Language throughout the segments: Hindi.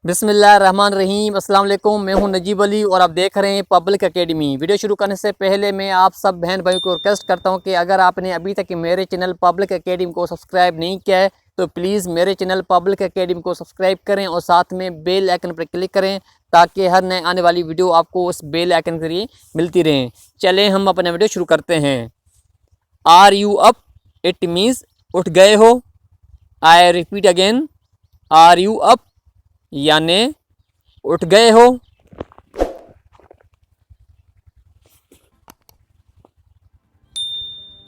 बिस्मिल्लाहिर्रहमानिर्रहीम। अस्सलाम वालेकुम। मैं हूं नजीब अली और आप देख रहे हैं पब्लिक एकेडमी। वीडियो शुरू करने से पहले मैं आप सब बहन भाइयों को रिक्वेस्ट करता हूं कि अगर आपने अभी तक मेरे चैनल पब्लिक एकेडमी को सब्सक्राइब नहीं किया है तो प्लीज़ मेरे चैनल पब्लिक एकेडमी को सब्सक्राइब करें और साथ में बेल आइकन पर क्लिक करें ताकि हर नए आने वाली वीडियो आपको उस बेल आइकन के जरिए मिलती रहें। चलें हम अपना वीडियो शुरू करते हैं। Are you up? It means उठ गए हो। I repeat again, are you up यानी उठ गए हो।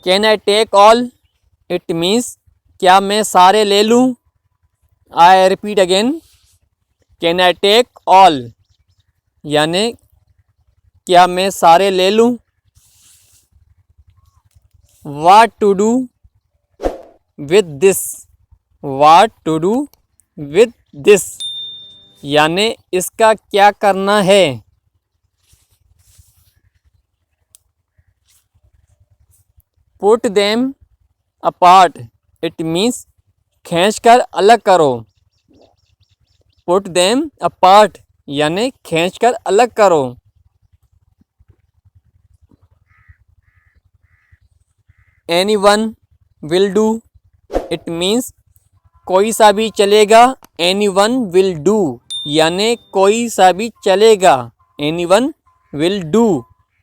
Can I take all? It means क्या मैं सारे ले लूँ। I repeat again, can I take all यानी क्या मैं सारे ले लूँ। What to do with this? What to do with this यानी इसका क्या करना है। Put them apart? It means खींच कर अलग करो। पुट देम अपार्ट यानी खींच कर अलग करो। Any one will do? It means कोई सा भी चलेगा। एनी वन विल डू यानी कोई सा भी चलेगा। एनी वन विल डू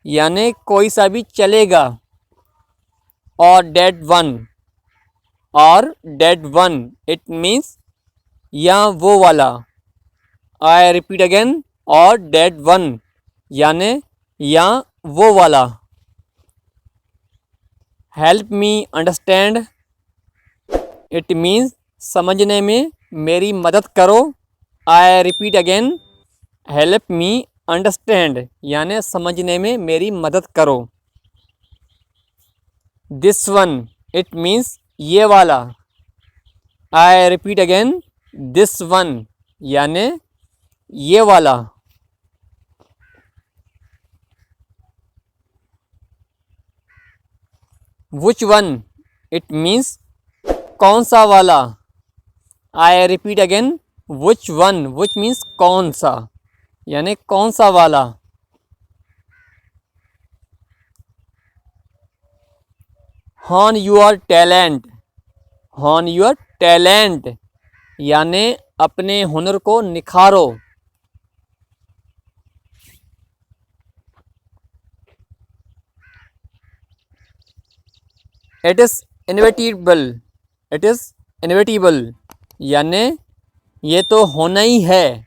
यानी कोई सा भी चलेगा। और डेट वन? और डेट वन इट मीन्स या वो वाला। आई रिपीट अगेन, और डेट वन यानी या वो वाला। Help me understand? It means समझने में मेरी मदद करो। I repeat again, help me understand यानी समझने में मेरी मदद करो। This one? इट मीन्स ये वाला। I repeat again, this one यानी ये वाला। Which one? इट मीन्स कौन सा वाला। I repeat again, which one? Which means कौन सा यानी कौन सा वाला। Hone your talent? Hone your talent यानी अपने हुनर को निखारो। It is inevitable? It is inevitable यानी ये तो होना ही है।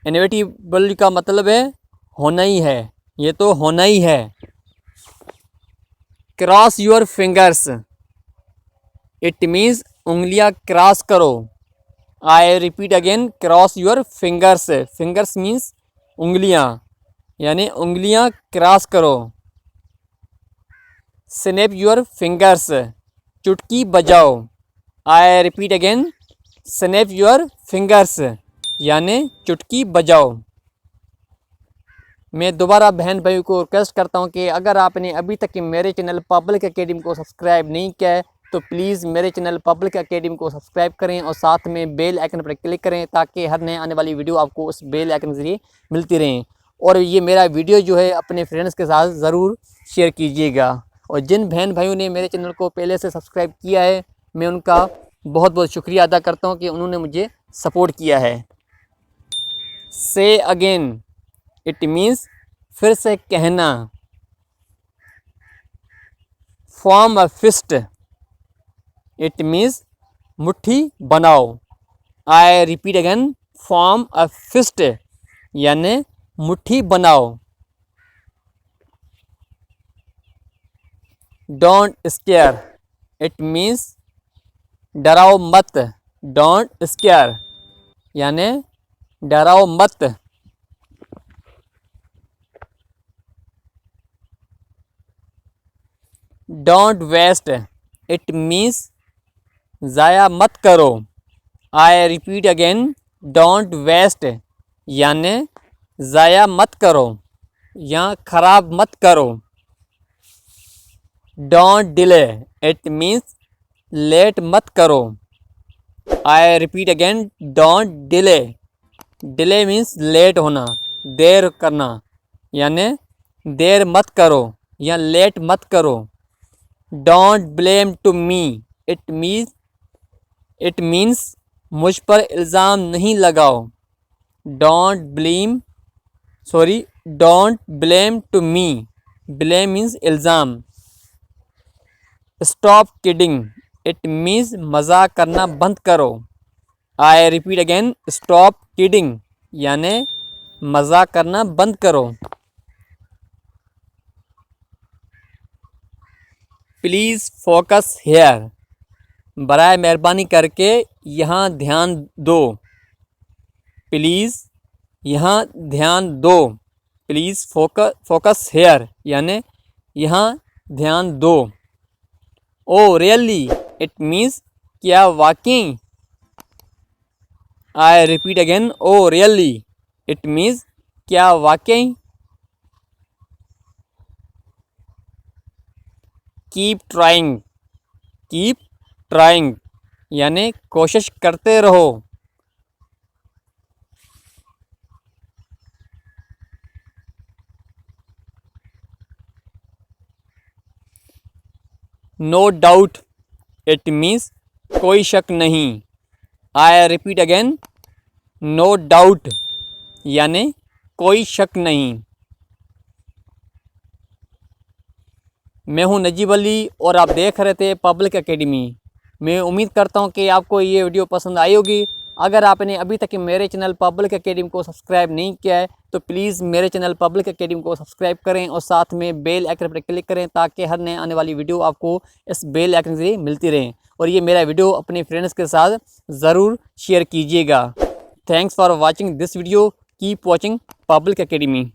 इनविटेबल का मतलब है होना ही है, ये तो होना ही है। Cross your fingers? It means उंगलियां क्रॉस करो। I repeat again, cross your fingers. Fingers means उंगलियां यानी उंगलियां क्रॉस करो। Snap your fingers? चुटकी बजाओ। आई repeat again, snap your fingers यानी चुटकी बजाओ। मैं दोबारा बहन भाइयों को रिक्वेस्ट करता हूं कि अगर आपने अभी तक मेरे चैनल पब्लिक एकेडमी को सब्सक्राइब नहीं किया है तो प्लीज़ मेरे चैनल पब्लिक एकेडमी को सब्सक्राइब करें और साथ में बेल आइकन पर क्लिक करें ताकि हर नए आने वाली वीडियो आपको उस बेल आइकन के जरिए मिलती रहें। और ये मेरा वीडियो जो है अपने फ्रेंड्स के साथ ज़रूर शेयर कीजिएगा। और जिन बहन भाइयों ने मेरे चैनल को पहले से सब्सक्राइब किया है मैं उनका बहुत बहुत शुक्रिया अदा करता हूँ कि उन्होंने मुझे सपोर्ट किया है। से अगेन? इट मीन्स फिर से कहना। Form a fist? It means मुट्ठी बनाओ। I repeat again, form a fist यानी मुट्ठी बनाओ। Don't scare? इट मीन्स डराओ मत। डोंट स्केयर यानी डराओ मत। Don't waste? इट मीन्स ज़ाया मत करो। I repeat again, don't waste यानी ज़ाया मत करो या ख़राब मत करो। Don't delay? It means late मत करो। I repeat again, don't delay delay means late होना, देर करना, यानी देर मत करो या लेट मत करो। Don't blame to me, it means मुझ पर इल्ज़ाम नहीं लगाओ। Don't blame to me, blame means इल्ज़ाम। स्टॉप किडिंग, इट मीन्स मजाक करना बंद करो। I repeat again, stop kidding यानी मजाक करना बंद करो। प्लीज़ फोकस हेयर, बराए मेहरबानी करके यहाँ ध्यान दो। प्लीज़ यहाँ ध्यान दो। प्लीज़ फोकस हेयर यानी यहाँ ध्यान दो। ओ रियली, इट मीन्स क्या वाकई। आई repeat again, oh really, it means क्या वाकई। कीप ट्राइंग यानी कोशिश करते रहो। नो डाउट, इट मीन्स कोई शक नहीं। I repeat again, no doubt यानी कोई शक नहीं। मैं हूं नजीब अली और आप देख रहे थे पब्लिक एकेडमी। मैं उम्मीद करता हूं कि आपको ये वीडियो पसंद आई होगी। अगर आपने अभी तक मेरे चैनल पब्लिक एकेडमी को सब्सक्राइब नहीं किया है तो प्लीज़ मेरे चैनल पब्लिक एकेडमी को सब्सक्राइब करें और साथ में बेल आइकन पर क्लिक करें ताकि हर नए आने वाली वीडियो आपको इस बेल आइकन से मिलती रहे। और ये मेरा वीडियो अपने फ्रेंड्स के साथ ज़रूर शेयर कीजिएगा। Thanks for watching this video. Keep watching public academy.